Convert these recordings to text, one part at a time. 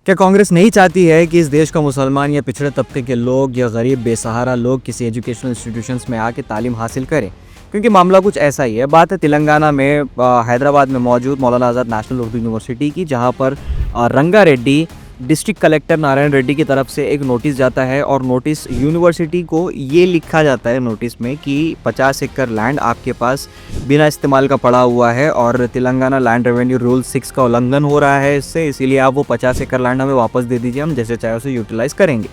क्या कांग्रेस नहीं चाहती है कि इस देश का मुसलमान या पिछड़े तबके के लोग या गरीब बेसहारा लोग किसी एजुकेशनल इंस्टीट्यूशंस में आके तालीम हासिल करें? क्योंकि मामला कुछ ऐसा ही है। बात है तेलंगाना में हैदराबाद में मौजूद मौलाना आज़ाद नेशनल उर्दू यूनिवर्सिटी की, जहां पर रंगा रेड्डी डिस्ट्रिक्ट कलेक्टर नारायण रेड्डी की तरफ से एक नोटिस जाता है और नोटिस यूनिवर्सिटी को ये लिखा जाता है नोटिस में कि 50 एकड़ लैंड आपके पास बिना इस्तेमाल का पड़ा हुआ है और तेलंगाना लैंड रेवेन्यू रूल 6 का उल्लंघन हो रहा है इससे, इसीलिए आप वो 50 एकड़ लैंड हमें वापस दे दीजिए, हम जैसे चाहे उसे यूटिलाइज़ करेंगे।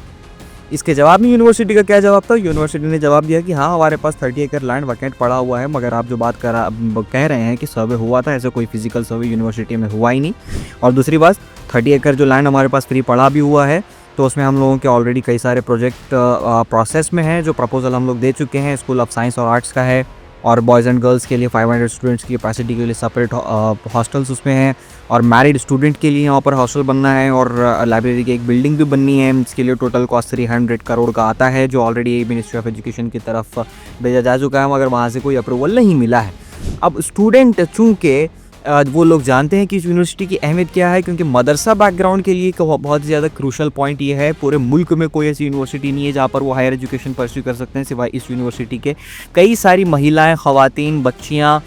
इसके जवाब में यूनिवर्सिटी का क्या जवाब था? यूनिवर्सिटी ने जवाब दिया कि हाँ, हमारे पास 30 एकड़ लैंड वैकेंट पड़ा हुआ है, मगर आप जो बात कह रहे हैं कि सर्वे हुआ था, ऐसे कोई फिजिकल सर्वे यूनिवर्सिटी में हुआ ही नहीं। और दूसरी बात, 30 एकड़ जो लैंड हमारे पास फ्री पड़ा भी हुआ है, तो उसमें हम लोगों के ऑलरेडी कई सारे प्रोजेक्ट प्रोसेस में हैं, जो प्रपोजल हम लोग दे चुके हैं। स्कूल ऑफ साइंस और आर्ट्स का है और बॉयज़ एंड गर्ल्स के लिए 500 स्टूडेंट्स की कैपेसिटी के लिए सेपरेट हॉस्टल्स उसमें हैं, और मैरिड स्टूडेंट के लिए यहाँ पर हॉस्टल बनना है, और लाइब्रेरी की एक बिल्डिंग भी बननी है। इसके लिए टोटल कॉस्ट 300 करोड़ का आता है, जो ऑलरेडी मिनिस्ट्री ऑफ एजुकेशन की तरफ भेजा जा चुका है, मगर वहाँ से कोई अप्रूवल नहीं मिला है। अब स्टूडेंट चूँकि वो लोग जानते हैं कि इस यूनिवर्सिटी की अहमियत क्या है, क्योंकि मदरसा बैकग्राउंड के लिए बहुत ज़्यादा क्रूशल पॉइंट ये है, पूरे मुल्क में कोई ऐसी यूनिवर्सिटी नहीं है जहाँ पर वो हायर एजुकेशन परस्यू कर सकते हैं सिवाय इस यूनिवर्सिटी के। कई सारी महिलाएं, ख़वातीन, बच्चियाँ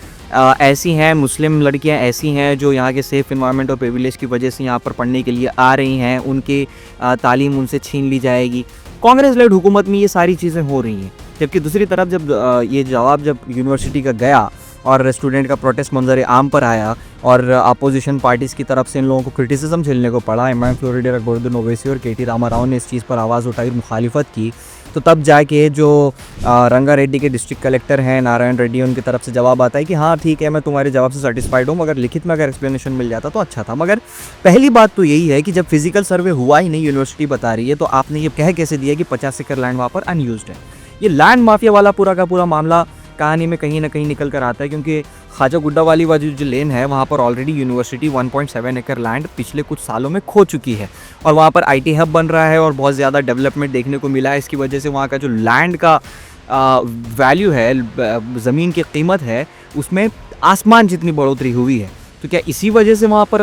ऐसी हैं, मुस्लिम लड़कियां ऐसी हैं जो यहाँ के सेफ़ इन्वायरमेंट और प्रिविलेज की वजह से यहाँ पर पढ़ने के लिए आ रही हैं, उनकी तालीम उनसे छीन ली जाएगी। कांग्रेस लेड हुकूमत में ये सारी चीज़ें हो रही हैं। जबकि दूसरी तरफ जब ये जवाब जब यूनिवर्सिटी का गया और स्टूडेंट का प्रोटेस्ट मंजर आम पर आया और अपोजिशन पार्टीज़ की तरफ से इन लोगों को क्रिटिसिज्म झेलने को पड़ा, इमरान फ्लोरिडा, गोवर्धन ओवैसी और के टी रामाराव ने इस चीज़ पर आवाज़ उठाई, मुखालिफत की, तो तब जाके जो रंगा रेड्डी के डिस्ट्रिक्ट कलेक्टर हैं नारायण रेड्डी, उनकी तरफ से जवाब आता है कि हाँ ठीक है, मैं तुम्हारे जवाब से सेटिस्फाइड हूँ, मगर लिखित में अगर एक्सप्लेनेशन मिल जाता तो अच्छा था। मगर पहली बात तो यही है कि जब फिजिकल सर्वे हुआ ही नहीं, यूनिवर्सिटी बता रही है, तो आपने ये कह कैसे दिया कि 50 एकड़ लैंड वहाँ पर अनयूज्ड है? ये लैंड माफिया वाला पूरा का पूरा मामला कहानी में कहीं ना कहीं निकल कर आता है, क्योंकि ख्वाजा गुड्डा वाली वाली जो लेन है, वहाँ पर ऑलरेडी यूनिवर्सिटी 1.7 एकड़ लैंड पिछले कुछ सालों में खो चुकी है, और वहाँ पर आईटी हब बन रहा है और बहुत ज़्यादा डेवलपमेंट देखने को मिला है। इसकी वजह से वहाँ का जो लैंड का वैल्यू है, ज़मीन की कीमत है, उसमें आसमान जितनी बढ़ोतरी हुई है। तो क्या इसी वजह से वहाँ पर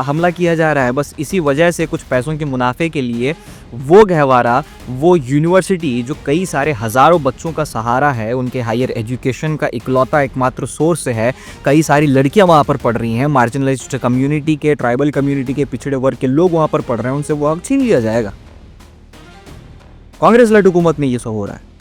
हमला किया जा रहा है? बस इसी वजह से कुछ पैसों के मुनाफे के लिए वो गहवारा, वो यूनिवर्सिटी जो कई सारे हज़ारों बच्चों का सहारा है, उनके हायर एजुकेशन का इकलौता एकमात्र सोर्स है, कई सारी लड़कियां वहाँ पर पढ़ रही हैं, मार्जिनलाइज्ड कम्युनिटी के, ट्राइबल कम्युनिटी के, पिछड़े वर्ग के लोग वहाँ पर पढ़ रहे हैं, उनसे वो हक छीन लिया जाएगा। कांग्रेस लड़ हुकूमत में ये सब हो रहा है।